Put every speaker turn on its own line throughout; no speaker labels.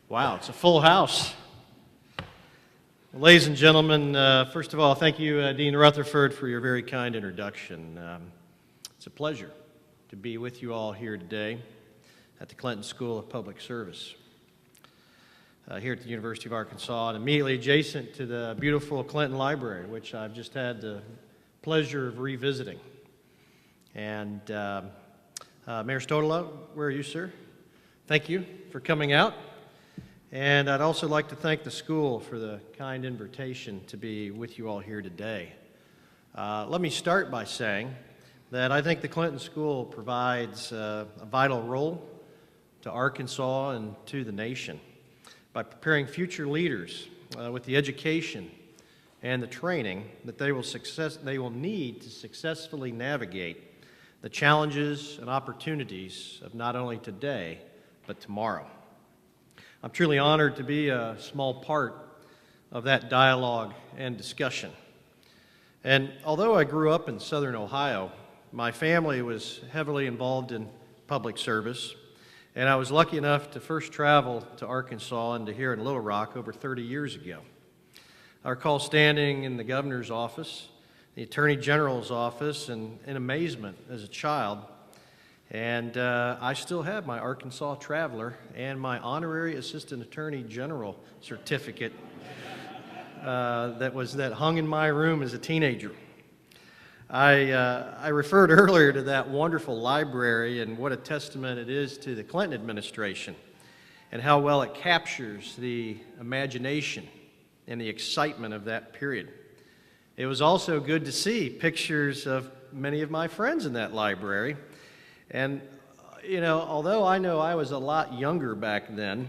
Wow, it's a full house. Ladies and gentlemen, first of all, thank you, Dean Rutherford, for your very kind introduction. It's a pleasure to be with you all here today at the Clinton School of Public Service here at the University of Arkansas, and immediately adjacent to the beautiful Clinton Library, which I've just had the pleasure of revisiting. And Mayor Stodolo, where are you, sir? Thank you for coming out. And I'd also like to thank the school for the kind invitation to be with you all here today. Let me start by saying that I think the Clinton School provides a vital role to Arkansas and to the nation by preparing future leaders with the education and the training that they will need to successfully navigate the challenges and opportunities of not only today, but tomorrow. I'm truly honored to be a small part of that dialogue and discussion. And although I grew up in southern Ohio, my family was heavily involved in public service, and I was lucky enough to first travel to Arkansas and to here in Little Rock over 30 years ago. I recall standing in the governor's office, the attorney general's office, and in amazement as a child. And I still have my Arkansas Traveler and my honorary assistant attorney general certificate that hung in my room as a teenager. I referred earlier to that wonderful library and what a testament it is to the Clinton administration and how well it captures the imagination and the excitement of that period. It was also good to see pictures of many of my friends in that library. And, you know, although I know I was a lot younger back then,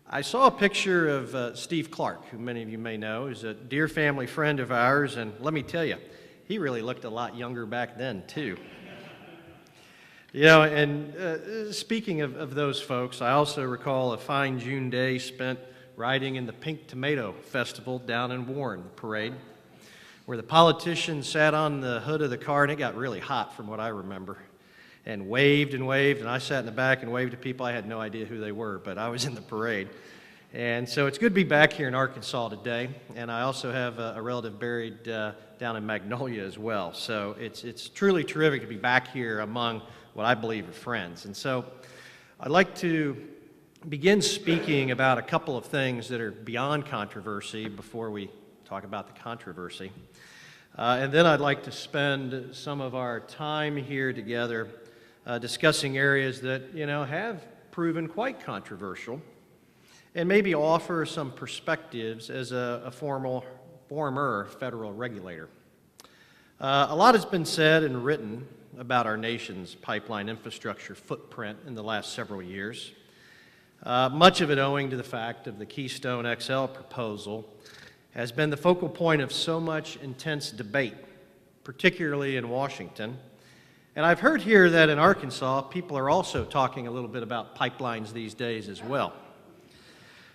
I saw a picture of Steve Clark, who many of you may know, is a dear family friend of ours, and let me tell you, he really looked a lot younger back then, too. You know, and speaking of those folks, I also recall a fine June day spent riding in the Pink Tomato Festival down in Warren, the parade, where the politicians sat on the hood of the car, and it got really hot from what I remember, and waved, and I sat in the back and waved to people. I had no idea who they were, but I was in the parade. And so it's good to be back here in Arkansas today, and I also have a relative buried down in Magnolia as well. So it's truly terrific to be back here among what I believe are friends. And so I'd like to begin speaking about a couple of things that are beyond controversy before we talk about the controversy. And then I'd like to spend some of our time here together discussing areas that, you know, have proven quite controversial and maybe offer some perspectives as a former federal regulator. A lot has been said and written about our nation's pipeline infrastructure footprint in the last several years, much of it owing to the fact of the Keystone XL proposal has been the focal point of so much intense debate, particularly in Washington. And I've heard here that in Arkansas, people are also talking a little bit about pipelines these days as well.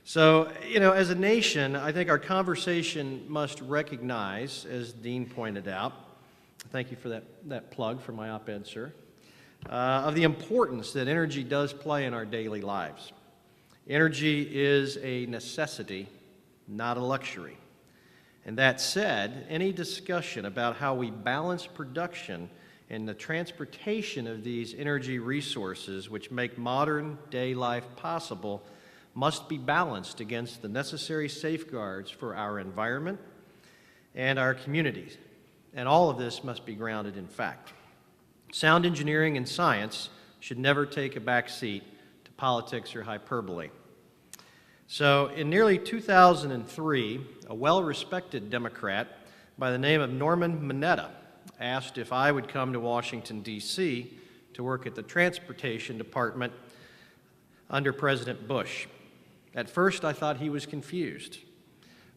So, you know, as a nation, I think our conversation must recognize, as Dean pointed out, thank you for that plug for my op-ed, sir, of the importance that energy does play in our daily lives. Energy is a necessity, not a luxury. And that said, any discussion about how we balance production and the transportation of these energy resources which make modern day life possible must be balanced against the necessary safeguards for our environment and our communities. And all of this must be grounded in fact. Sound engineering and science should never take a back seat to politics or hyperbole. So in nearly 2003, a well-respected Democrat by the name of Norman Mineta asked if I would come to Washington, D.C. to work at the Transportation Department under President Bush. At first, I thought he was confused.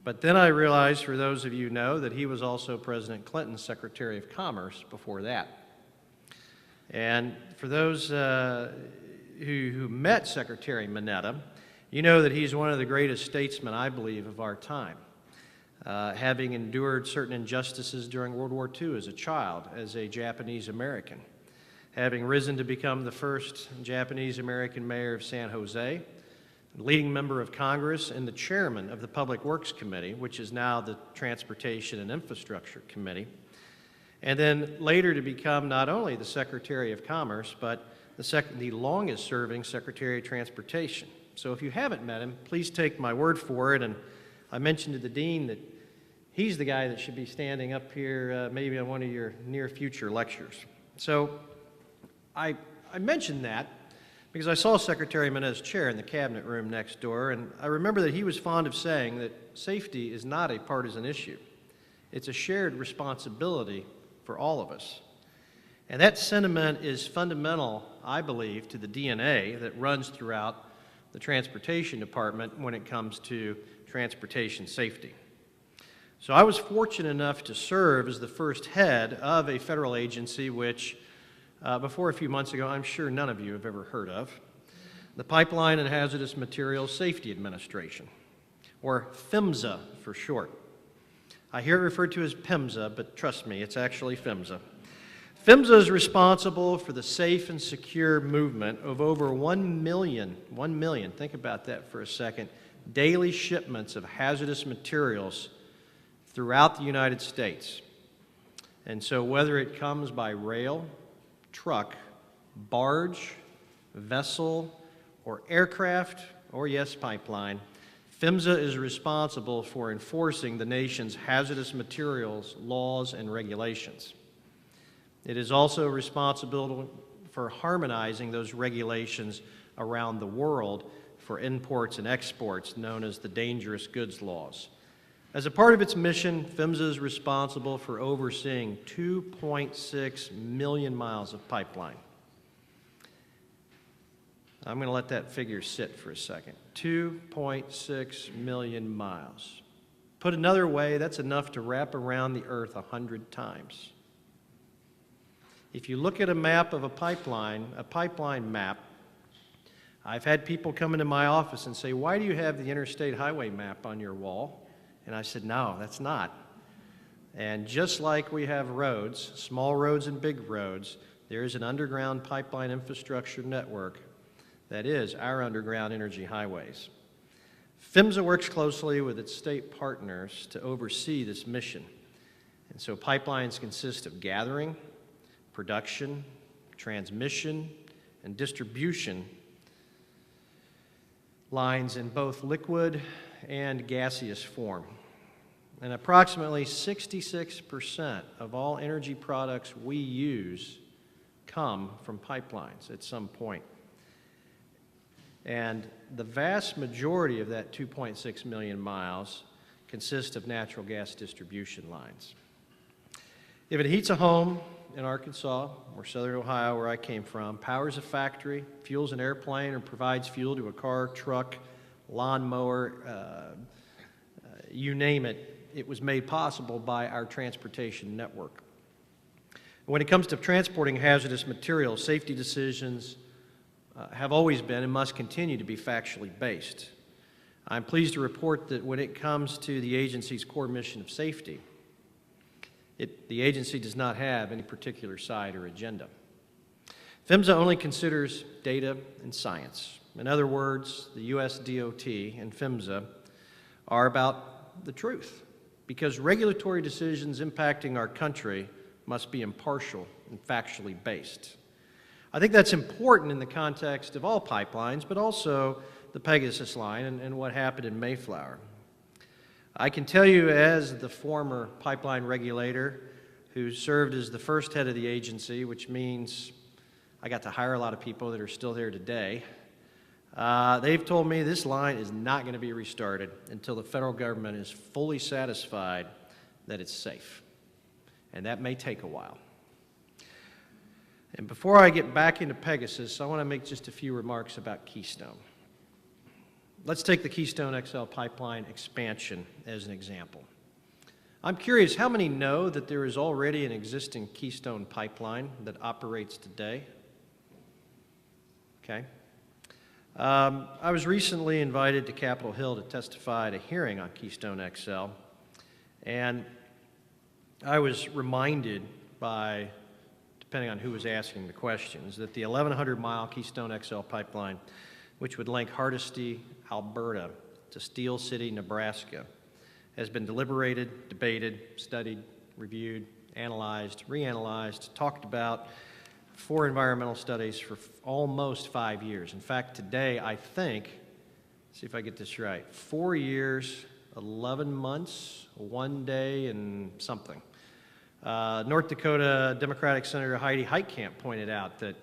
But then I realized, for those of you who know, that he was also President Clinton's Secretary of Commerce before that. And for those who met Secretary Mineta, you know that he's one of the greatest statesmen, I believe, of our time, having endured certain injustices during World War II as a child, as a Japanese American, having risen to become the first Japanese American mayor of San Jose, leading member of Congress and the chairman of the Public Works Committee, which is now the Transportation and Infrastructure Committee, and then later to become not only the Secretary of Commerce, but the longest-serving Secretary of Transportation. So if you haven't met him, please take my word for it. And I mentioned to the Dean that he's the guy that should be standing up here maybe on one of your near-future lectures. So I mentioned that because I saw Secretary Menez's chair in the cabinet room next door, and I remember that he was fond of saying that safety is not a partisan issue. It's a shared responsibility for all of us. And that sentiment is fundamental, I believe, to the DNA that runs throughout the Transportation Department when it comes to transportation safety. So I was fortunate enough to serve as the first head of a federal agency which, before a few months ago, I'm sure none of you have ever heard of, the Pipeline and Hazardous Materials Safety Administration, or PHMSA for short. I hear it referred to as PHMSA, but trust me, it's actually PHMSA. PHMSA is responsible for the safe and secure movement of over 1 million, think about that for a second, daily shipments of hazardous materials throughout the United States. And so whether it comes by rail, truck, barge, vessel, or aircraft, or yes, pipeline, PHMSA is responsible for enforcing the nation's hazardous materials laws and regulations. It is also responsible for harmonizing those regulations around the world for imports and exports, known as the dangerous goods laws. As a part of its mission, PHMSA is responsible for overseeing 2.6 million miles of pipeline. I'm going to let that figure sit for a second. 2.6 million miles. Put another way, that's enough to wrap around the earth 100 times. If you look at a map of a pipeline map, I've had people come into my office and say, "Why do you have the interstate highway map on your wall?" And I said, "No, that's not." And just like we have roads, small roads and big roads, there is an underground pipeline infrastructure network that is our underground energy highways. PHMSA works closely with its state partners to oversee this mission. And so pipelines consist of gathering, production, transmission, and distribution lines in both liquid and gaseous form. And approximately 66% of all energy products we use come from pipelines at some point. And the vast majority of that 2.6 million miles consist of natural gas distribution lines. If it heats a home in Arkansas or southern Ohio, where I came from, powers a factory, fuels an airplane, or provides fuel to a car, truck, lawnmower, you name it, it was made possible by our transportation network. When it comes to transporting hazardous materials, safety decisions have always been and must continue to be factually based. I'm pleased to report that when it comes to the agency's core mission of safety, the agency does not have any particular side or agenda. PHMSA only considers data and science. In other words, the U.S. DOT and PHMSA are about the truth, because regulatory decisions impacting our country must be impartial and factually based. I think that's important in the context of all pipelines, but also the Pegasus line and what happened in Mayflower. I can tell you, as the former pipeline regulator who served as the first head of the agency, which means I got to hire a lot of people that are still there today, they've told me this line is not going to be restarted until the federal government is fully satisfied that it's safe. And that may take a while. And before I get back into Pegasus, I want to make just a few remarks about Keystone. Let's take the Keystone XL pipeline expansion as an example. I'm curious, how many know that there is already an existing Keystone pipeline that operates today? Okay. I was recently invited to Capitol Hill to testify at a hearing on Keystone XL, and I was reminded by, depending on who was asking the questions, that the 1,100-mile Keystone XL pipeline which would link Hardisty, Alberta, to Steel City, Nebraska, has been deliberated, debated, studied, reviewed, analyzed, reanalyzed, talked about for environmental studies for almost 5 years. In fact, today, I think, see if I get this right, 4 years, 11 months, 1 day, and something. North Dakota Democratic Senator Heidi Heitkamp pointed out that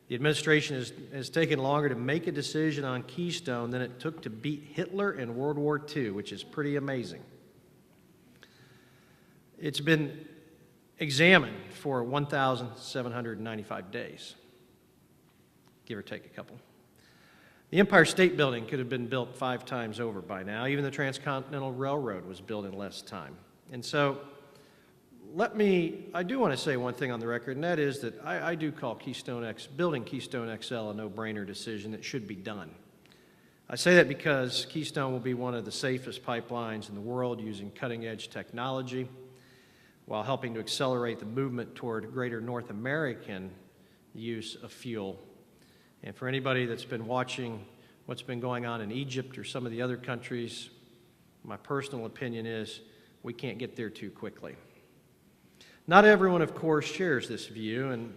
the administration has taken longer to make a decision on Keystone than it took to beat Hitler in World War II, which is pretty amazing. It's been examined for 1,795 days, give or take a couple. The Empire State Building could have been built 5 times over by now. Even the Transcontinental Railroad was built in less time. And so I do want to say one thing on the record, and that is that I do call building Keystone XL a no-brainer decision that should be done. I say that because Keystone will be one of the safest pipelines in the world using cutting-edge technology while helping to accelerate the movement toward greater North American use of fuel. And for anybody that's been watching what's been going on in Egypt or some of the other countries, my personal opinion is we can't get there too quickly. Not everyone, of course, shares this view, and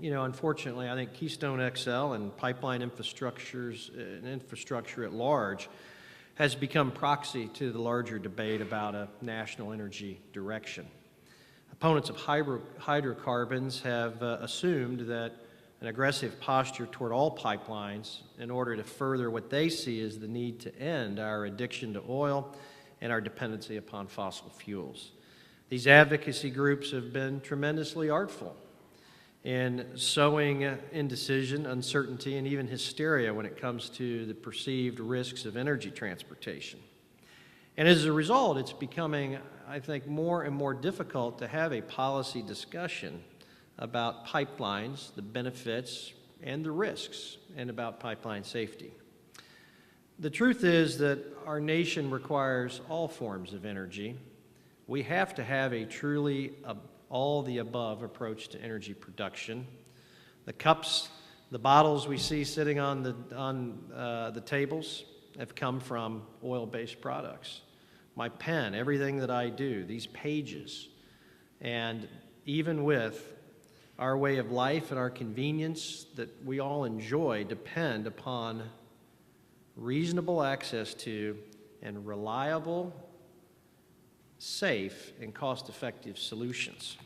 unfortunately, I think Keystone XL and pipeline infrastructure at large has become proxy to the larger debate about a national energy direction. Opponents of hydrocarbons have assumed that an aggressive posture toward all pipelines in order to further what they see as the need to end our addiction to oil and our dependency upon fossil fuels. These advocacy groups have been tremendously artful in sowing indecision, uncertainty, and even hysteria when it comes to the perceived risks of energy transportation. And as a result, it's becoming, I think, more and more difficult to have a policy discussion about pipelines, the benefits, and the risks, and about pipeline safety. The truth is that our nation requires all forms of energy. We have to have a truly all-the-above approach to energy production. The cups, the bottles we see sitting on the tables have come from oil-based products. My pen, everything that I do, these pages, and even with our way of life and our convenience that we all enjoy depend upon reasonable access to and reliable, safe, and cost-effective solutions.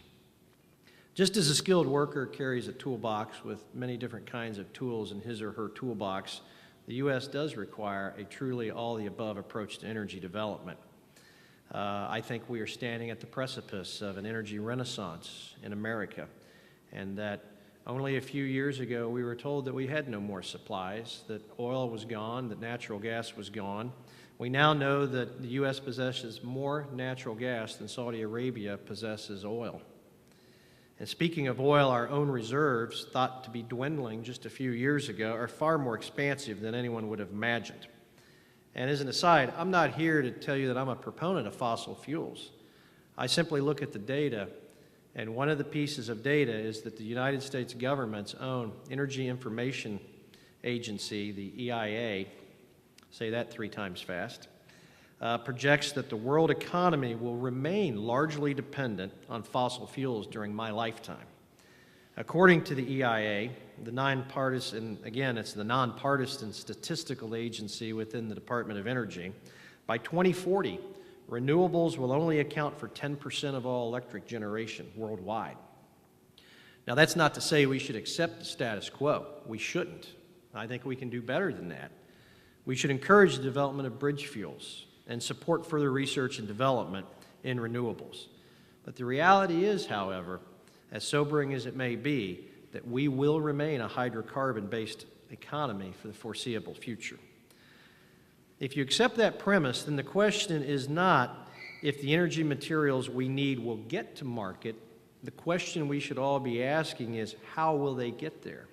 Just as a skilled worker carries a toolbox with many different kinds of tools in his or her toolbox, the U.S. does require a truly all-the-above approach to energy development. I think we are standing at the precipice of an energy renaissance in America, and that only a few years ago we were told that we had no more supplies, that oil was gone, that natural gas was gone. We now know that the U.S. possesses more natural gas than Saudi Arabia possesses oil. And speaking of oil, our own reserves, thought to be dwindling just a few years ago, are far more expansive than anyone would have imagined. And as an aside, I'm not here to tell you that I'm a proponent of fossil fuels. I simply look at the data, and one of the pieces of data is that the United States government's own Energy Information Agency, the EIA, say that 3 times fast, projects that the world economy will remain largely dependent on fossil fuels during my lifetime. According to the EIA, the nonpartisan statistical agency within the Department of Energy, by 2040, renewables will only account for 10% of all electric generation worldwide. Now, that's not to say we should accept the status quo. We shouldn't. I think we can do better than that. We should encourage the development of bridge fuels and support further research and development in renewables. But the reality is, however, as sobering as it may be, that we will remain a hydrocarbon-based economy for the foreseeable future. If you accept that premise, then the question is not if the energy materials we need will get to market. The question we should all be asking is, how will they get there?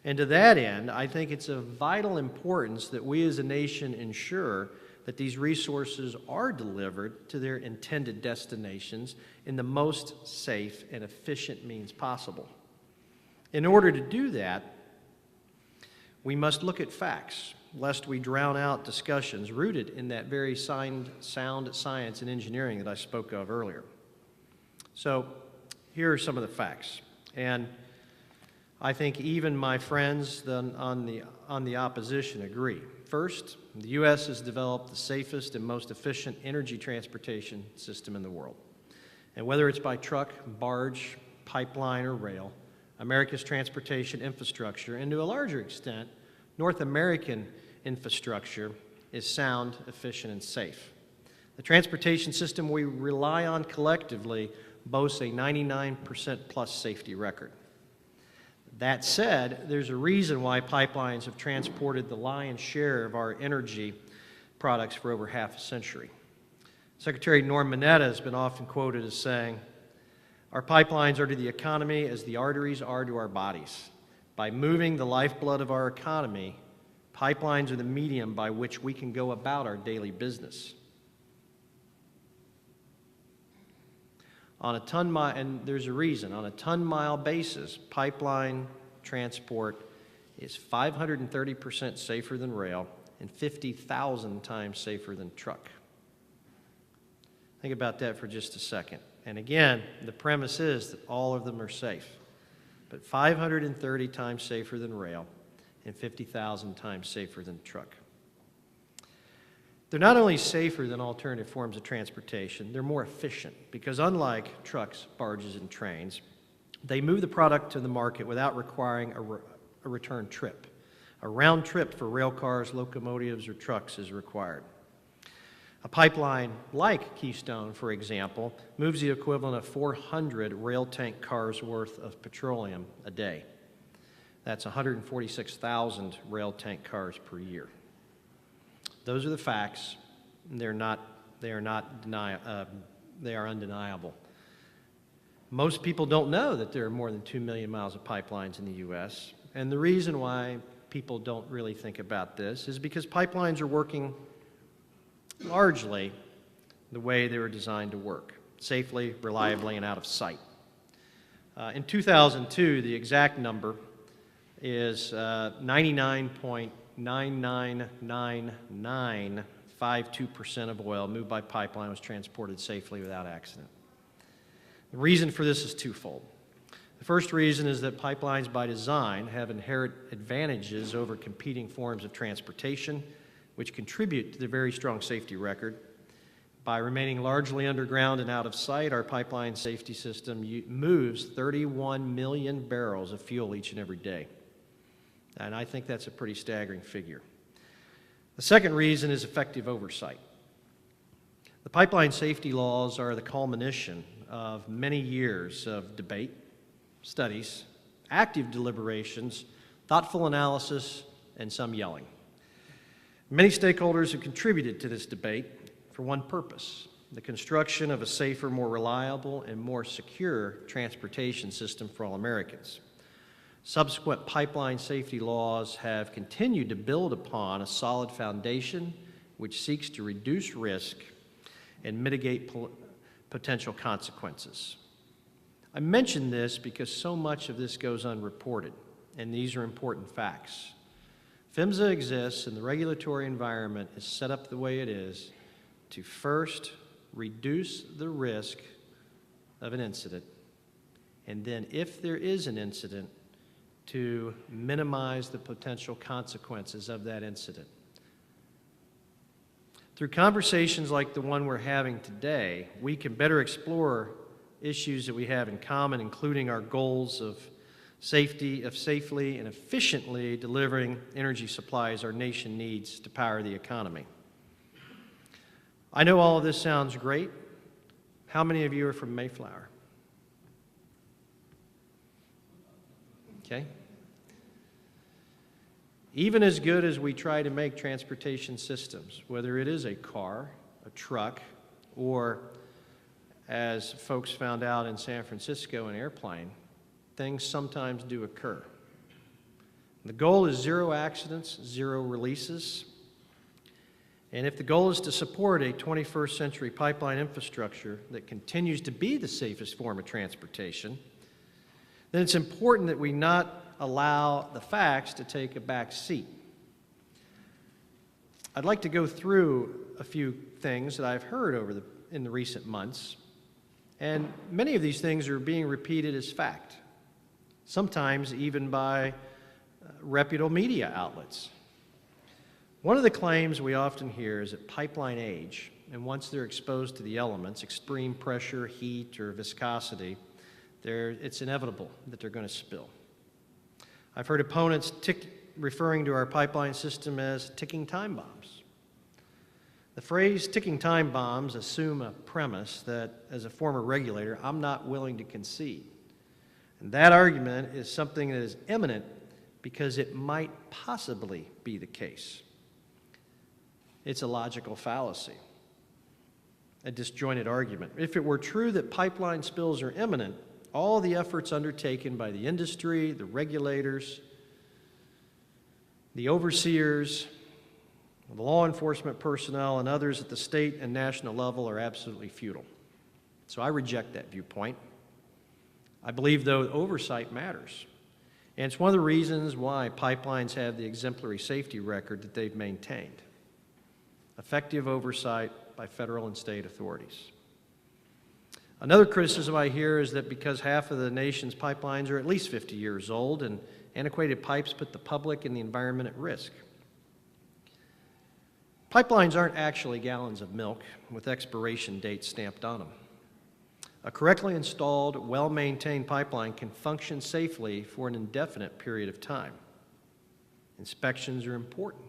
And to that end, I think it's of vital importance that we as a nation ensure that these resources are delivered to their intended destinations in the most safe and efficient means possible. In order to do that, We must look at facts, lest we drown out discussions rooted in that very sound science and engineering that I spoke of earlier. So here are some of the facts. And I think even my friends on the opposition agree. First, the U.S. has developed the safest and most efficient energy transportation system in the world. And whether it's by truck, barge, pipeline, or rail, America's transportation infrastructure, and to a larger extent, North American infrastructure, is sound, efficient, and safe. The transportation system we rely on collectively boasts a 99% plus safety record. That said, there's a reason why pipelines have transported the lion's share of our energy products for over half a century. Secretary Norm Mineta has been often quoted as saying, "Our pipelines are to the economy as the arteries are to our bodies. By moving the lifeblood of our economy, pipelines are the medium by which we can go about our daily business." On a ton-mile, and there's a reason, on a ton-mile basis, pipeline transport is 530% safer than rail and 50,000 times safer than truck. Think about that for just a second. And again, the premise is that all of them are safe, but 530 times safer than rail and 50,000 times safer than truck. They're not only safer than alternative forms of transportation, they're more efficient because unlike trucks, barges, and trains, they move the product to the market without requiring a return trip. A round trip for rail cars, locomotives, or trucks is required. A pipeline like Keystone, for example, moves the equivalent of 400 rail tank cars worth of petroleum a day. That's 146,000 rail tank cars per year. Those are the facts. They are undeniable. Most people don't know that there are more than 2 million miles of pipelines in the U.S., and the reason why people don't really think about this is because pipelines are working largely the way they were designed to work, safely, reliably, and out of sight. In 2002, the exact number is 99.999952% of oil moved by pipeline was transported safely without accident. The reason for this is twofold. The first reason is that pipelines by design have inherent advantages over competing forms of transportation, which contribute to the very strong safety record. By remaining largely underground and out of sight, our pipeline safety system moves 31 million barrels of fuel each and every day. And I think that's a pretty staggering figure. The second reason is effective oversight. The pipeline safety laws are the culmination of many years of debate, studies, active deliberations, thoughtful analysis, and some yelling. Many stakeholders have contributed to this debate for one purpose: the construction of a safer, more reliable, and more secure transportation system for all Americans. Subsequent pipeline safety laws have continued to build upon a solid foundation which seeks to reduce risk and mitigate potential consequences. I mention this because so much of this goes unreported, and these are important facts. PHMSA exists, and the regulatory environment is set up the way it is to first reduce the risk of an incident, and then if there is an incident, to minimize the potential consequences of that incident. Through conversations like the one we're having today, we can better explore issues that we have in common, including our goals of safely and efficiently delivering energy supplies our nation needs to power the economy. I know all of this sounds great. How many of you are from Mayflower? Okay. Even as good as we try to make transportation systems, whether it is a car, a truck, or, as folks found out in San Francisco, an airplane, things sometimes do occur. The goal is zero accidents, zero releases. And if the goal is to support a 21st century pipeline infrastructure that continues to be the safest form of transportation, then it's important that we not allow the facts to take a back seat. I'd like to go through a few things that I've heard in the recent months, and many of these things are being repeated as fact, sometimes even by reputable media outlets. One of the claims we often hear is that pipeline age, and once they're exposed to the elements, extreme pressure, heat, or viscosity, it's inevitable that they're going to spill. I've heard opponents referring to our pipeline system as ticking time bombs. The phrase ticking time bombs assume a premise that, as a former regulator, I'm not willing to concede. And that argument is something that is imminent because it might possibly be the case. It's a logical fallacy, a disjointed argument. If it were true that pipeline spills are imminent, all the efforts undertaken by the industry, the regulators, the overseers, the law enforcement personnel, and others at the state and national level are absolutely futile. So I reject that viewpoint. I believe, though, oversight matters. And it's one of the reasons why pipelines have the exemplary safety record that they've maintained. Effective oversight by federal and state authorities. Another criticism I hear is that because half of the nation's pipelines are at least 50 years old, and antiquated pipes put the public and the environment at risk. Pipelines aren't actually gallons of milk with expiration dates stamped on them. A correctly installed, well-maintained pipeline can function safely for an indefinite period of time. Inspections are important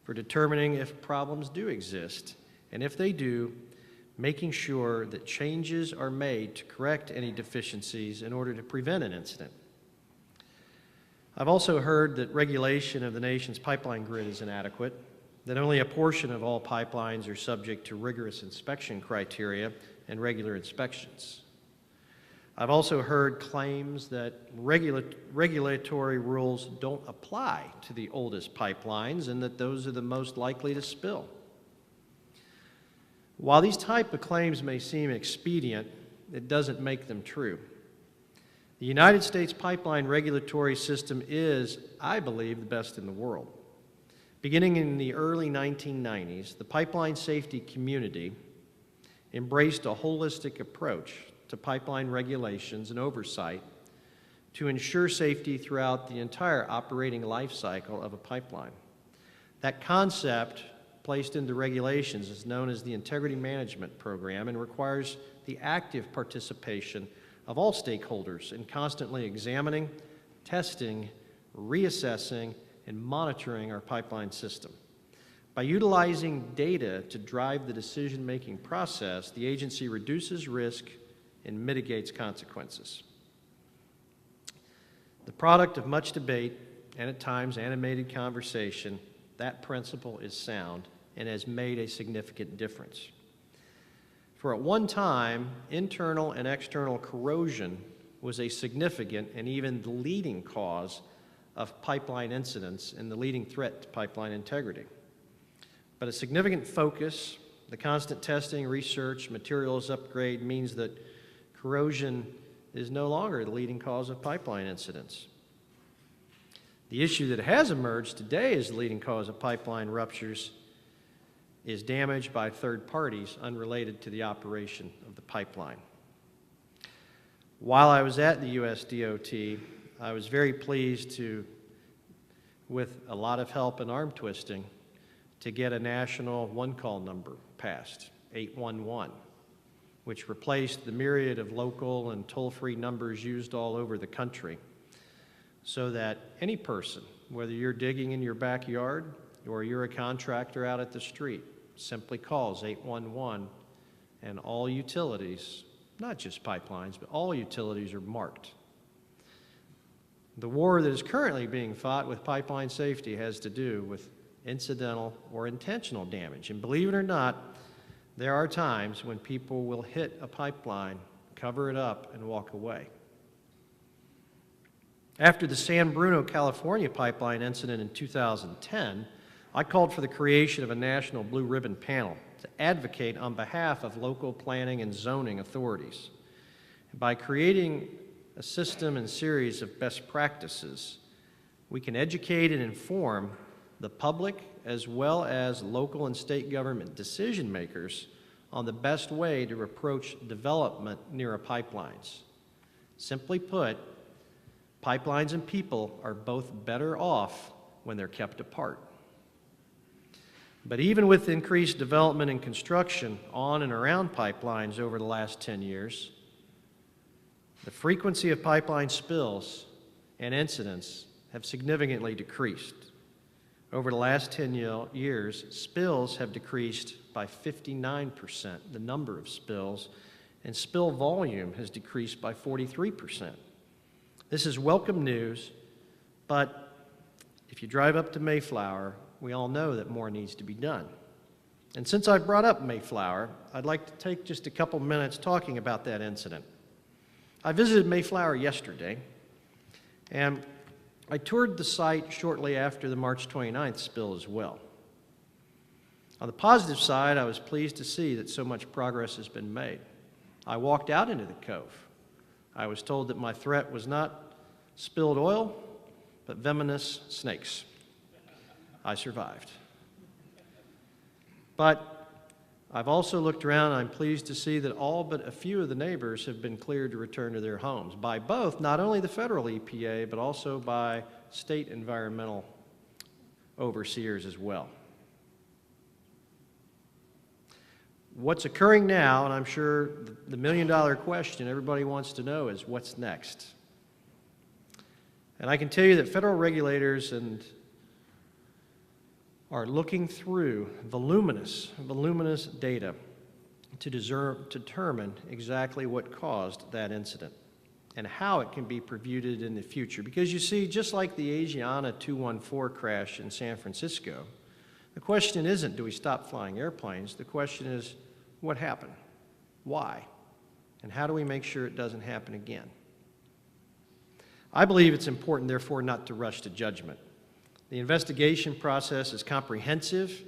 for determining if problems do exist, and if they do, making sure that changes are made to correct any deficiencies in order to prevent an incident. I've also heard that regulation of the nation's pipeline grid is inadequate, that only a portion of all pipelines are subject to rigorous inspection criteria and regular inspections. I've also heard claims that regulatory rules don't apply to the oldest pipelines and that those are the most likely to spill. While these type of claims may seem expedient, it doesn't make them true. The United States pipeline regulatory system is, I believe, the best in the world. Beginning in the early 1990s, the pipeline safety community embraced a holistic approach to pipeline regulations and oversight to ensure safety throughout the entire operating life cycle of a pipeline. That concept placed into regulations is known as the Integrity Management Program and requires the active participation of all stakeholders in constantly examining, testing, reassessing, and monitoring our pipeline system. By utilizing data to drive the decision-making process, the agency reduces risk and mitigates consequences. The product of much debate and at times animated conversation, that principle is sound and has made a significant difference. For at one time, internal and external corrosion was a significant and even the leading cause of pipeline incidents and the leading threat to pipeline integrity. But a significant focus, the constant testing, research, materials upgrade means that corrosion is no longer the leading cause of pipeline incidents. The issue that has emerged today as the leading cause of pipeline ruptures is damage by third parties unrelated to the operation of the pipeline. While I was at the US DOT, I was very pleased to, with a lot of help and arm twisting, to get a national one-call number passed, 811, which replaced the myriad of local and toll-free numbers used all over the country, so that any person, whether you're digging in your backyard or you're a contractor out at the street, simply calls 811, and all utilities, not just pipelines, but all utilities are marked. The war that is currently being fought with pipeline safety has to do with incidental or intentional damage. And believe it or not, there are times when people will hit a pipeline, cover it up, and walk away. After the San Bruno, California pipeline incident in 2010, I called for the creation of a national blue ribbon panel to advocate on behalf of local planning and zoning authorities. By creating a system and series of best practices, we can educate and inform the public as well as local and state government decision makers on the best way to approach development near pipelines. Simply put, pipelines and people are both better off when they're kept apart. But even with increased development and construction on and around pipelines over the last 10 years, the frequency of pipeline spills and incidents have significantly decreased. Over the last 10 years, spills have decreased by 59%, the number of spills, and spill volume has decreased by 43%. This is welcome news, but if you drive up to Mayflower, we all know that more needs to be done. And since I brought up Mayflower, I'd like to take just a couple minutes talking about that incident. I visited Mayflower yesterday, and I toured the site shortly after the March 29th spill as well. On the positive side, I was pleased to see that so much progress has been made. I walked out into the cove. I was told that my threat was not spilled oil, but venomous snakes. I survived. But I've also looked around, and I'm pleased to see that all but a few of the neighbors have been cleared to return to their homes by both, not only the federal EPA, but also by state environmental overseers as well. What's occurring now, and I'm sure the million-dollar question everybody wants to know is, what's next? And I can tell you that federal regulators are looking through voluminous data to determine exactly what caused that incident and how it can be prevented in the future. Because you see, just like the Asiana 214 crash in San Francisco, the question isn't, do we stop flying airplanes? The question is, what happened? Why? And how do we make sure it doesn't happen again? I believe it's important, therefore, not to rush to judgment. The investigation process is comprehensive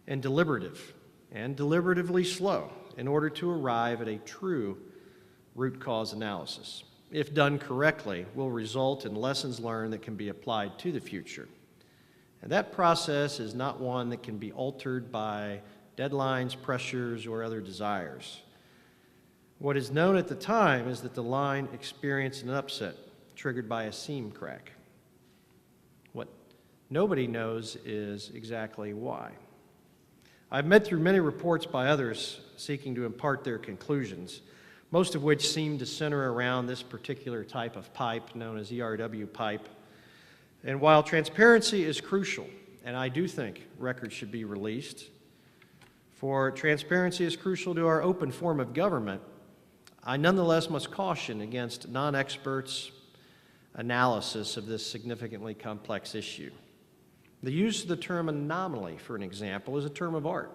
and deliberative, and deliberatively slow in order to arrive at a true root cause analysis. If done correctly, will result in lessons learned that can be applied to the future. And that process is not one that can be altered by deadlines, pressures, or other desires. What is known at the time is that the line experienced an upset triggered by a seam crack. What nobody knows is exactly why. I've read through many reports by others seeking to impart their conclusions, most of which seem to center around this particular type of pipe known as ERW pipe. And while transparency is crucial, and I do think records should be released, for transparency is crucial to our open form of government, I nonetheless must caution against non-experts' analysis of this significantly complex issue. The use of the term anomaly, for an example, is a term of art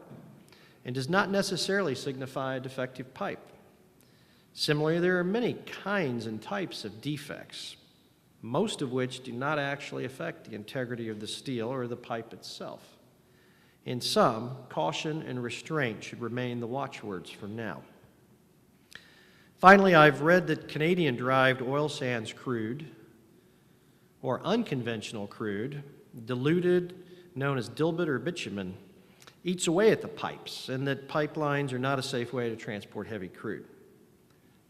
and does not necessarily signify a defective pipe. Similarly, there are many kinds and types of defects, most of which do not actually affect the integrity of the steel or the pipe itself. In sum, caution and restraint should remain the watchwords from now. Finally, I've read that Canadian-derived oil sands crude, or unconventional crude, diluted, known as dilbit or bitumen, eats away at the pipes, and that pipelines are not a safe way to transport heavy crude.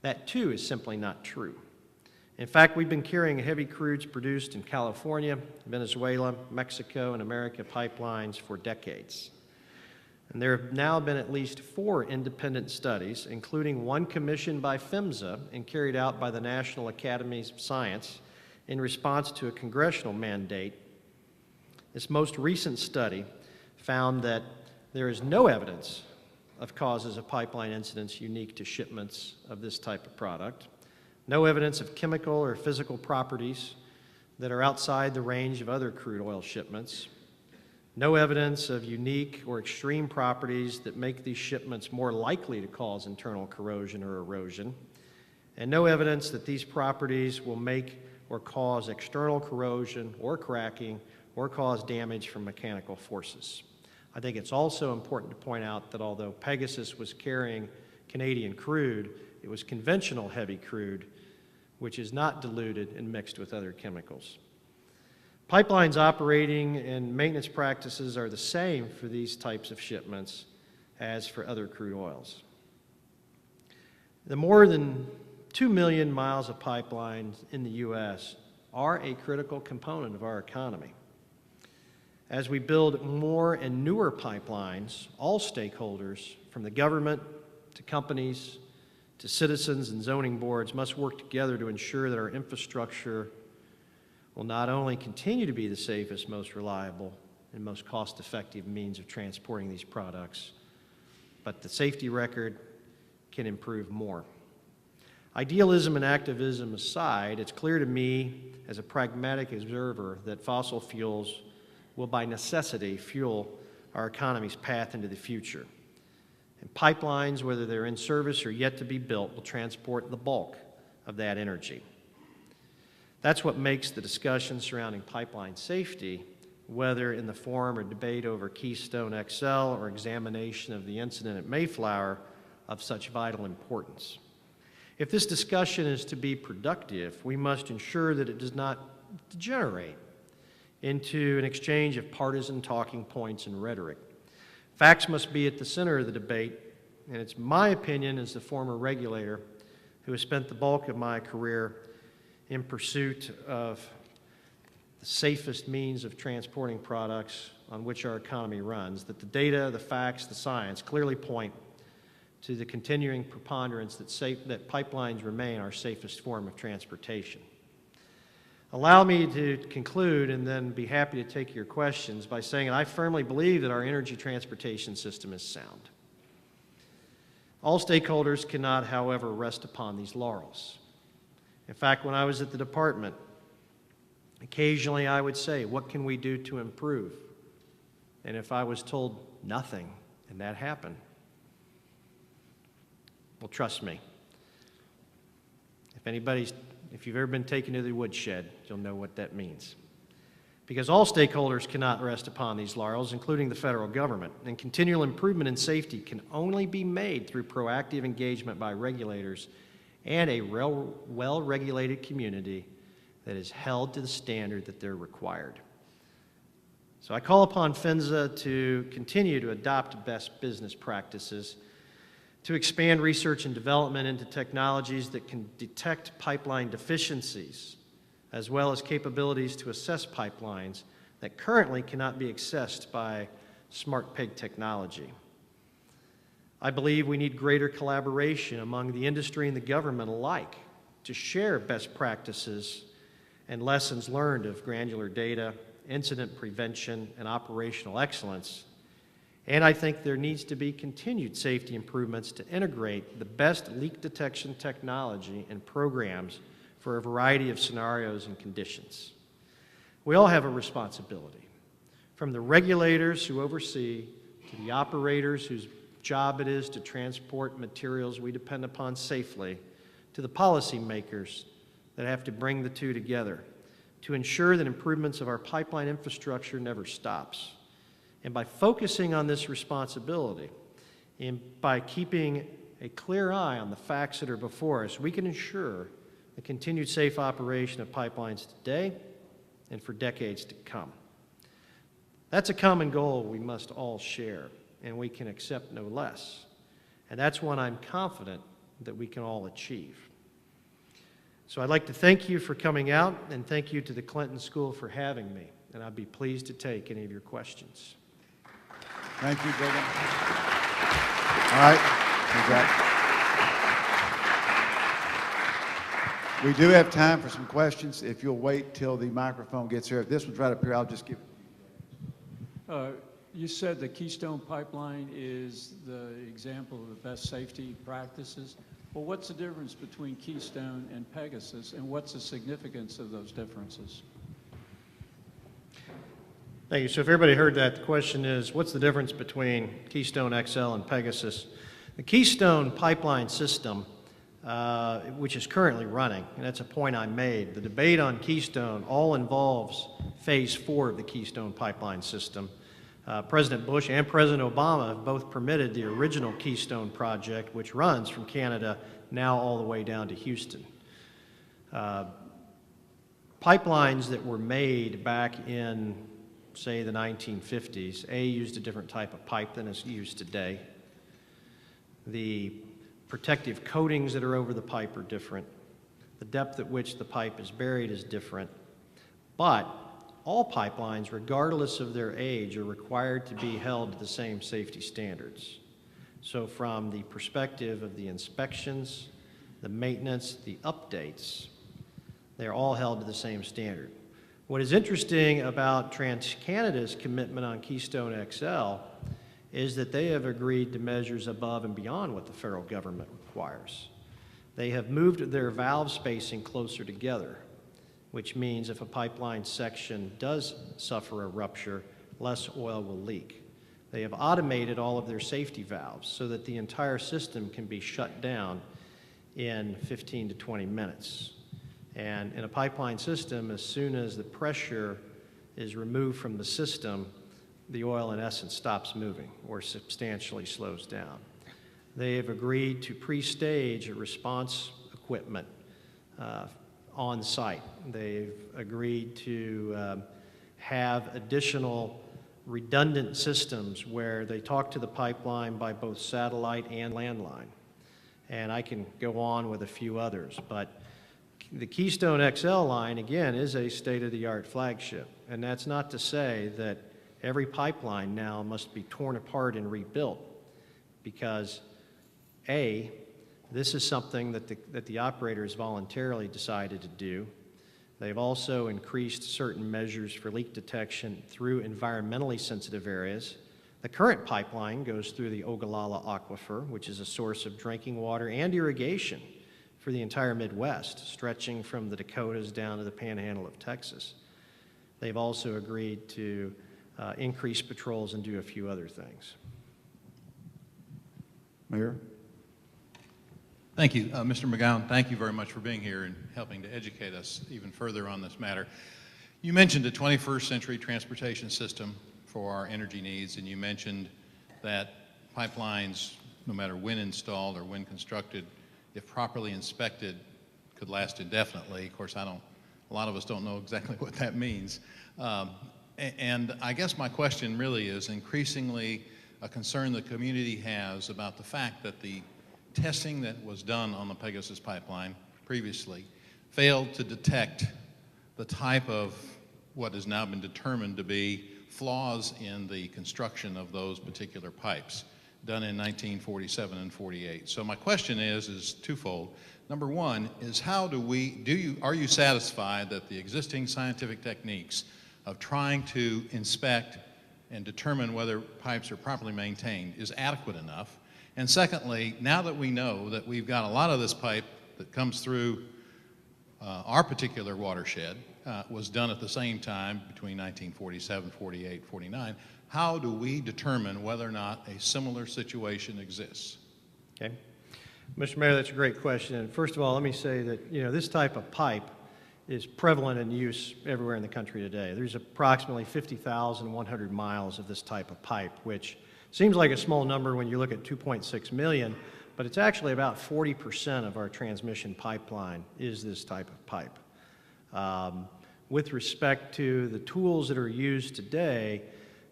That, too, is simply not true. In fact, we've been carrying heavy crudes produced in California, Venezuela, Mexico, and America pipelines for decades. And there have now been at least 4 independent studies, including one commissioned by PHMSA and carried out by the National Academies of Science in response to a congressional mandate. This most recent study found that there is no evidence of causes of pipeline incidents unique to shipments of this type of product, no evidence of chemical or physical properties that are outside the range of other crude oil shipments, no evidence of unique or extreme properties that make these shipments more likely to cause internal corrosion or erosion, and no evidence that these properties will make or cause external corrosion or cracking or cause damage from mechanical forces. I think it's also important to point out that although Pegasus was carrying Canadian crude, it was conventional heavy crude, which is not diluted and mixed with other chemicals. Pipelines operating and maintenance practices are the same for these types of shipments as for other crude oils. The more than 2 million miles of pipelines in the U.S. are a critical component of our economy. As we build more and newer pipelines, all stakeholders, from the government to companies to citizens and zoning boards, must work together to ensure that our infrastructure will not only continue to be the safest, most reliable, and most cost-effective means of transporting these products, but the safety record can improve more. Idealism and activism aside, it's clear to me as a pragmatic observer that fossil fuels will by necessity fuel our economy's path into the future. And pipelines, whether they're in service or yet to be built, will transport the bulk of that energy. That's what makes the discussion surrounding pipeline safety, whether in the forum or debate over Keystone XL or examination of the incident at Mayflower, of such vital importance. If this discussion is to be productive, we must ensure that it does not degenerate into an exchange of partisan talking points and rhetoric. Facts must be at the center of the debate, and it's my opinion as the former regulator who has spent the bulk of my career in pursuit of the safest means of transporting products on which our economy runs, that the data, the facts, the science clearly point to the continuing preponderance that pipelines remain our safest form of transportation. Allow me to conclude and then be happy to take your questions by saying that I firmly believe that our energy transportation system is sound. All stakeholders cannot, however, rest upon these laurels. In fact, when I was at the department, occasionally I would say, what can we do to improve? And if I was told nothing, and that happened, well, trust me, if you've ever been taken to the woodshed, you'll know what that means. Because all stakeholders cannot rest upon these laurels, including the federal government, and continual improvement in safety can only be made through proactive engagement by regulators and a well-regulated community that is held to the standard that they're required. So I call upon PHMSA to continue to adopt best business practices, to expand research and development into technologies that can detect pipeline deficiencies, as well as capabilities to assess pipelines that currently cannot be accessed by smart peg technology. I believe we need greater collaboration among the industry and the government alike to share best practices and lessons learned of granular data, incident prevention, and operational excellence. And I think there needs to be continued safety improvements to integrate the best leak detection technology and programs for a variety of scenarios and conditions. We all have a responsibility, from the regulators who oversee to the operators whose job it is to transport materials we depend upon safely, to the policymakers that have to bring the two together to ensure that improvements of our pipeline infrastructure never stops. And by focusing on this responsibility and by keeping a clear eye on the facts that are before us, we can ensure the continued safe operation of pipelines today and for decades to come. That's a common goal we must all share, and we can accept no less. And that's one I'm confident that we can all achieve. So I'd like to thank you for coming out, and thank you to the Clinton School for having me, and I'd be pleased to take any of your questions.
Thank you, Brigham. All right. Congrats. We do have time for some questions. If you'll wait till the microphone gets here. If this one's right up here, I'll just give it.
You said the Keystone Pipeline is the example of the best safety practices. Well, what's the difference between Keystone and Pegasus, and what's the significance of those differences?
Thank you. So if everybody heard that, the question is, what's the difference between Keystone XL and Pegasus? The Keystone pipeline system, which is currently running, and that's a point I made, the debate on Keystone all involves phase 4 of the Keystone pipeline system. President Bush and President Obama have both permitted the original Keystone project, which runs from Canada now all the way down to Houston. pipelines that were made back in, say, the 1950s, used a different type of pipe than is used today. The protective coatings that are over the pipe are different. The depth at which the pipe is buried is different. But all pipelines, regardless of their age, are required to be held to the same safety standards. So from the perspective of the inspections, the maintenance, the updates, they're all held to the same standard. What is interesting about TransCanada's commitment on Keystone XL is that they have agreed to measures above and beyond what the federal government requires. They have moved their valve spacing closer together, which means if a pipeline section does suffer a rupture, less oil will leak. They have automated all of their safety valves so that the entire system can be shut down in 15 to 20 minutes. And in a pipeline system, as soon as the pressure is removed from the system, the oil in essence stops moving or substantially slows down. They have agreed to pre-stage a response equipment on site. They've agreed to have additional redundant systems where they talk to the pipeline by both satellite and landline. And I can go on with a few others, but the Keystone XL line, again, is a state-of-the-art flagship. And that's not to say that every pipeline now must be torn apart and rebuilt, because A, this is something that the operators voluntarily decided to do. They've also increased certain measures for leak detection through environmentally sensitive areas. The current pipeline goes through the Ogallala Aquifer, which is a source of drinking water and irrigation for the entire Midwest, stretching from the Dakotas down to the Panhandle of Texas. They've also agreed to increase patrols and do a few other things.
Mayor?
Thank you. Mr. McCown, thank you very much for being here and helping to educate us even further on this matter. You mentioned a 21st century transportation system for our energy needs, and you mentioned that pipelines, no matter when installed or when constructed, if properly inspected, could last indefinitely. Of course, a lot of us don't know exactly what that means. And I guess my question really is increasingly a concern the community has about the fact that the testing that was done on the Pegasus pipeline previously failed to detect the type of what has now been determined to be flaws in the construction of those particular pipes done in 1947 and 48. So my question is twofold. Number one is are you satisfied that the existing scientific techniques of trying to inspect and determine whether pipes are properly maintained is adequate enough? And secondly, now that we know that we've got a lot of this pipe that comes through our particular watershed was done at the same time between 1947, 48, 49, how do we determine whether or not a similar situation exists?
Okay. Mr. Mayor, that's a great question. And first of all, let me say that, this type of pipe is prevalent in use everywhere in the country today. There's approximately 50,100 miles of this type of pipe, which seems like a small number when you look at 2.6 million, but it's actually about 40% of our transmission pipeline is this type of pipe. With respect to the tools that are used today,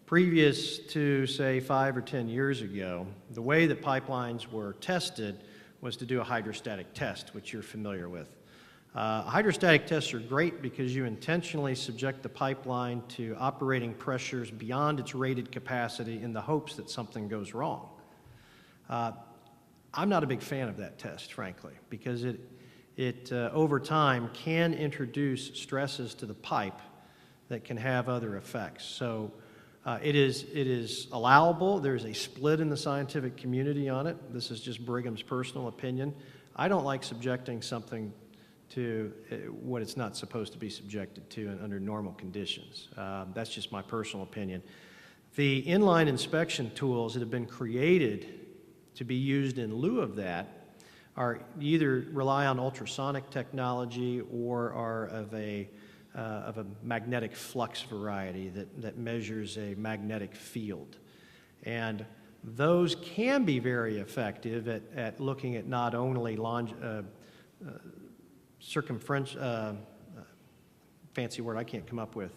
previous to, say, 5 or 10 years ago, the way that pipelines were tested was to do a hydrostatic test, which you're familiar with. Hydrostatic tests are great because you intentionally subject the pipeline to operating pressures beyond its rated capacity in the hopes that something goes wrong. I'm not a big fan of that test, frankly, because it over time can introduce stresses to the pipe that can have other effects. So it is allowable. There's a split in the scientific community on it. This is just Brigham's personal opinion. I don't like subjecting something to what it's not supposed to be subjected to under normal conditions. That's just my personal opinion. The inline inspection tools that have been created to be used in lieu of that are either rely on ultrasonic technology or are of a magnetic flux variety that measures a magnetic field. And those can be very effective at looking at not only fancy word I can't come up with.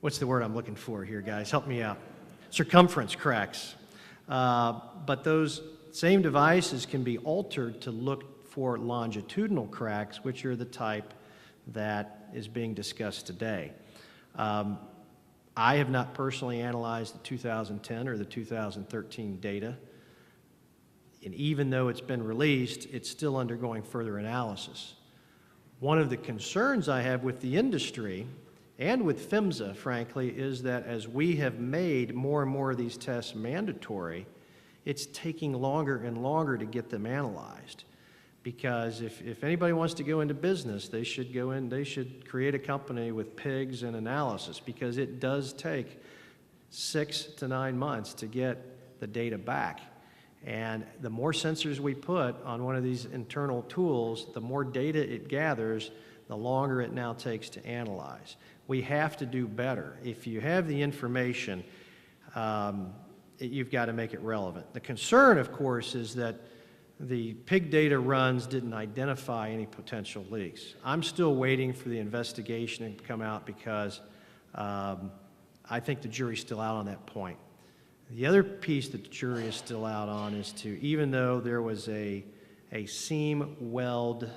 What's the word I'm looking for here, guys? Help me out. Circumference cracks. But those same devices can be altered to look for longitudinal cracks, which are the type that is being discussed today. I have not personally analyzed the 2010 or the 2013 data, and even though it's been released, it's still undergoing further analysis. One of the concerns I have with the industry and with PHMSA, frankly, is that as we have made more and more of these tests mandatory, it's taking longer and longer to get them analyzed. Because if anybody wants to go into business, they should create a company with pigs and analysis, because it does take 6 to 9 months to get the data back. And the more sensors we put on one of these internal tools, the more data it gathers, the longer it now takes to analyze. We have to do better. If you have the information, you've got to make it relevant. The concern, of course, is that the pig data runs didn't identify any potential leaks. I'm still waiting for the investigation to come out because I think the jury's still out on that point. The other piece that the jury is still out on is even though there was a seam weld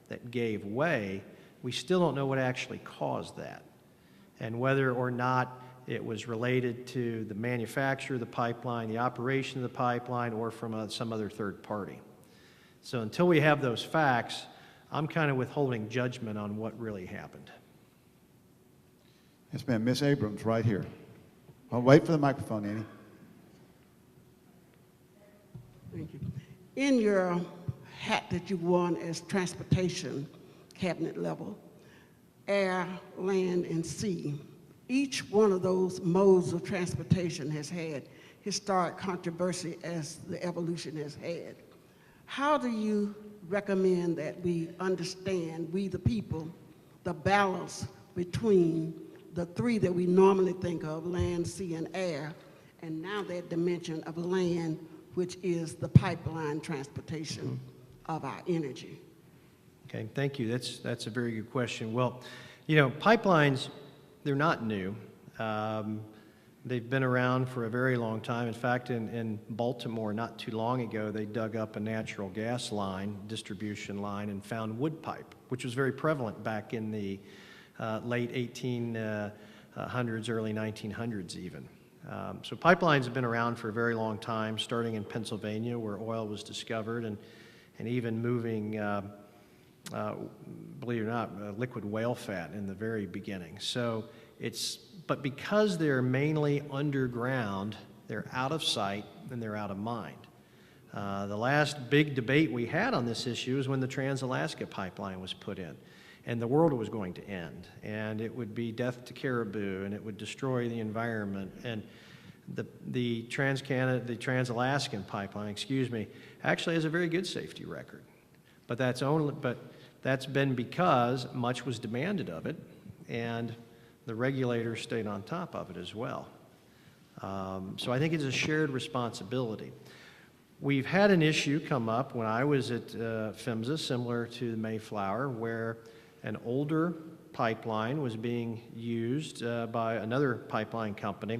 that gave way, we still don't know what actually caused that, and whether or not it was related to the manufacture of the pipeline, the operation of the pipeline, or from some other third party. So until we have those facts, I'm kind of withholding judgment on what really happened.
Yes, ma'am. Ms. Abrams, right here. I'll wait for the microphone, Annie.
Thank you. In your hat that you won as transportation cabinet level, air, land, and sea, each one of those modes of transportation has had historic controversy as the evolution has had. How do you recommend that we understand, we the people, the balance between the three that we normally think of, land, sea, and air, and now that dimension of land, which is the pipeline transportation of our energy?
Okay, thank you. That's a very good question. Well, you know, pipelines, they're not new. They've been around for a very long time. In fact, in Baltimore, not too long ago, they dug up a natural gas line, distribution line, and found wood pipe, which was very prevalent back in the late 1800s, early 1900s even. So pipelines have been around for a very long time, starting in Pennsylvania, where oil was discovered, and even moving, believe it or not, liquid whale fat in the very beginning. So but because they're mainly underground, they're out of sight and they're out of mind. The last big debate we had on this issue is when the Trans-Alaska Pipeline was put in, and the world was going to end, and it would be death to caribou, and it would destroy the environment. And the Trans-Alaskan Pipeline, actually has a very good safety record. But that's been because much was demanded of it, and the regulators stayed on top of it as well. So I think it's a shared responsibility. We've had an issue come up when I was at PHMSA, similar to the Mayflower, where an older pipeline was being used by another pipeline company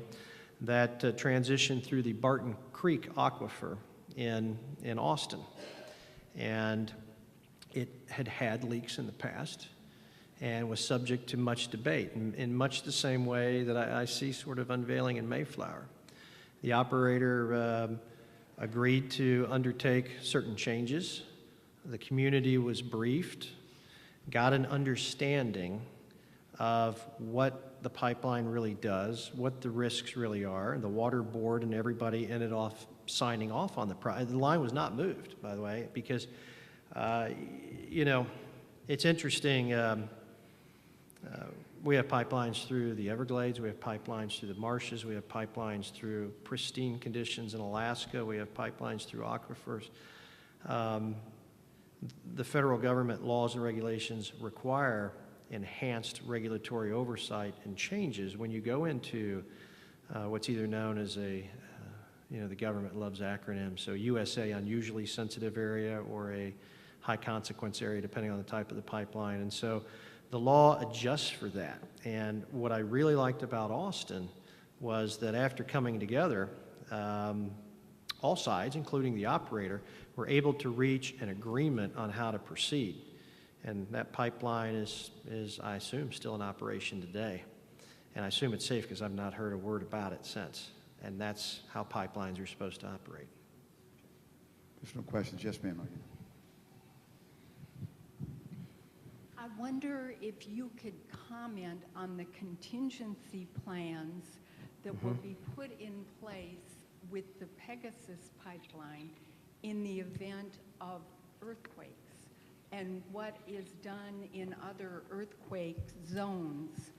that transitioned through the Barton Creek aquifer in Austin. And it had leaks in the past and was subject to much debate, in much the same way that I see sort of unveiling in Mayflower. The operator agreed to undertake certain changes. The community was briefed, got an understanding of what the pipeline really does, what the risks really are. The water board and everybody ended off signing off on the line was not moved, by the way, because, you know, it's interesting. We have pipelines through the Everglades, we have pipelines through the marshes, we have pipelines through pristine conditions in Alaska, we have pipelines through aquifers. The federal government laws and regulations require enhanced regulatory oversight and changes when you go into what's either known as the government loves acronyms, so USA, unusually sensitive area, or a high consequence area, depending on the type of the pipeline. And so the law adjusts for that. And what I really liked about Austin was that after coming together, all sides, including the operator, were able to reach an agreement on how to proceed. And that pipeline is, I assume, still in operation today. And I assume it's safe because I've not heard a word about it since. And that's how pipelines are supposed to operate.
Additional questions? Yes, ma'am.
I wonder if you could comment on the contingency plans that will be put in place with the Pegasus pipeline in the event of earthquakes, and what is done in other earthquake zones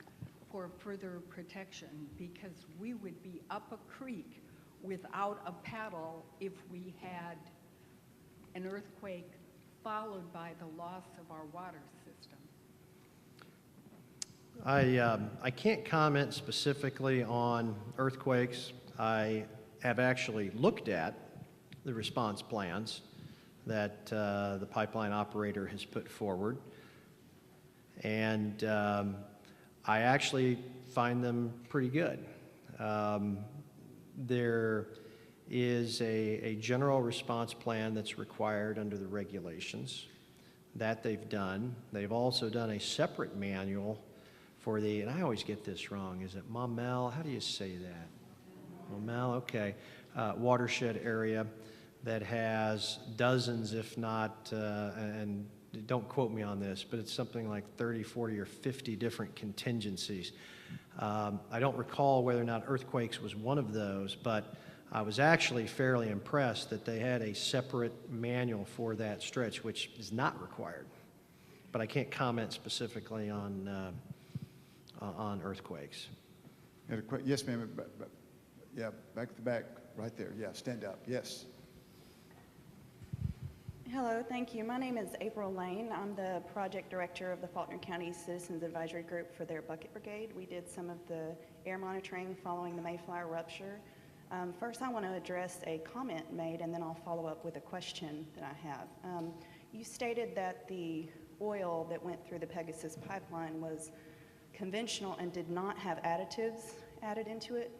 for further protection, because we would be up a creek without a paddle if we had an earthquake followed by the loss of our water system.
I can't comment specifically on earthquakes. I have actually looked at the response plans that the pipeline operator has put forward, and I actually find them pretty good. There is a general response plan that's required under the regulations that they've done. They've also done a separate manual for the, and I always get this wrong, is it Maumelle? How do you say that? Maumelle, okay. Watershed area that has dozens, if not, and don't quote me on this, but it's something like 30, 40, or 50 different contingencies. I don't recall whether or not earthquakes was one of those, but I was actually fairly impressed that they had a separate manual for that stretch, which is not required. But I can't comment specifically on earthquakes.
Yes, ma'am. Yeah, back to the back, right there. Yeah, stand up. Yes.
Hello, thank you. My name is April Lane. I'm the project director of the Faulkner County Citizens Advisory Group for their Bucket Brigade. We did some of the air monitoring following the Mayflower rupture. First, I want to address a comment made, and then I'll follow up with a question that I have. You stated that the oil that went through the Pegasus pipeline was conventional and did not have additives added into it.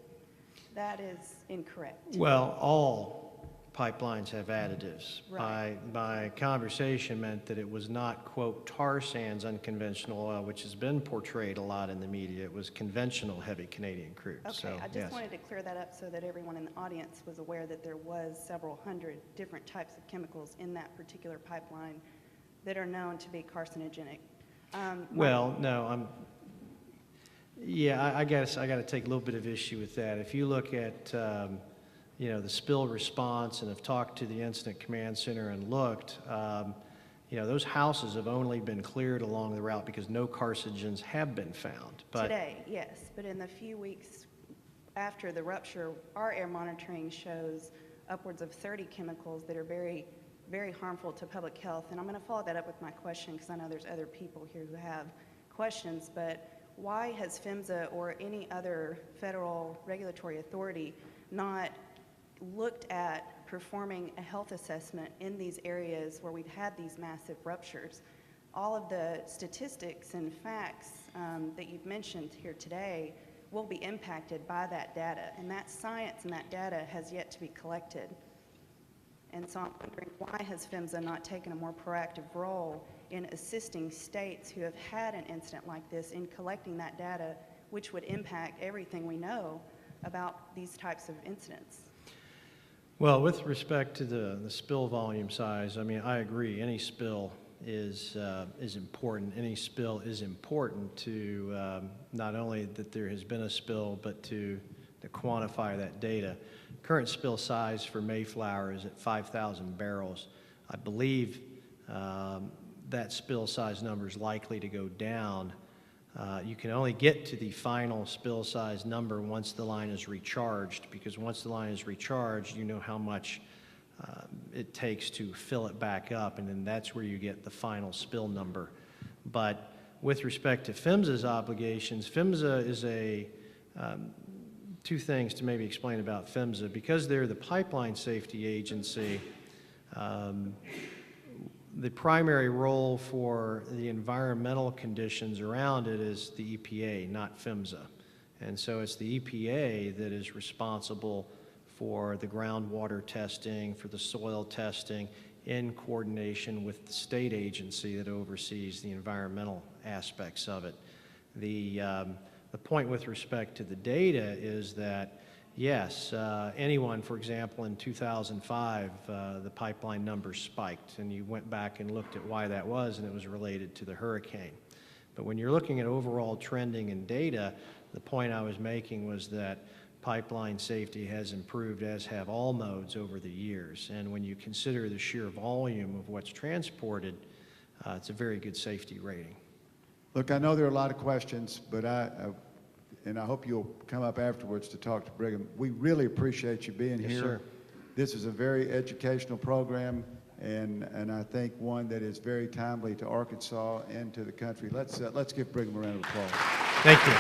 That is incorrect.
Well, all pipelines have additives.
Right.
My conversation meant that it was not, quote, tar sands unconventional oil, which has been portrayed a lot in the media. It was conventional heavy Canadian crude.
Okay,
So,
I just
yes.
wanted to clear that up so that everyone in the audience was aware that there was several hundred different types of chemicals in that particular pipeline that are known to be carcinogenic.
Well, no, I guess I got to take a little bit of issue with that. If you look at, the spill response and have talked to the incident command center and looked, those houses have only been cleared along the route because no carcinogens have been found. But
Today, yes, but in the few weeks after the rupture, our air monitoring shows upwards of 30 chemicals that are very, very harmful to public health. And I'm going to follow that up with my question because I know there's other people here who have questions, but why has PHMSA or any other federal regulatory authority not looked at performing a health assessment in these areas where we've had these massive ruptures? All of the statistics and facts that you've mentioned here today will be impacted by that data, and that science and that data has yet to be collected. And so I'm wondering, why has PHMSA not taken a more proactive role in assisting states who have had an incident like this in collecting that data, which would impact everything we know about these types of incidents?
Well, with respect to the spill volume size, I mean, I agree. Any spill is important. Any spill is important to not only that there has been a spill, but to quantify that data. Current spill size for Mayflower is at 5,000 barrels. I believe that spill size number is likely to go down. You can only get to the final spill size number once the line is recharged, because once the line is recharged, you know how much it takes to fill it back up, and then that's where you get the final spill number. But with respect to PHMSA's obligations, PHMSA is two things to maybe explain about PHMSA. Because they're the pipeline safety agency, the primary role for the environmental conditions around it is the EPA, not PHMSA. And so it's the EPA that is responsible for the groundwater testing, for the soil testing, in coordination with the state agency that oversees the environmental aspects of it. The point with respect to the data is that, yes, anyone, for example, in 2005, the pipeline numbers spiked, and you went back and looked at why that was, and it was related to the hurricane. But when you're looking at overall trending in data, the point I was making was that pipeline safety has improved, as have all modes over the years. And when you consider the sheer volume of what's transported, it's a very good safety rating.
Look, I know there are a lot of questions, but I hope you'll come up afterwards to talk to Brigham. We really appreciate you being
Yes,
here.
sir.
This is a very educational program, and I think one that is very timely to Arkansas and to the country. Let's give Brigham a round of applause.
Thank you.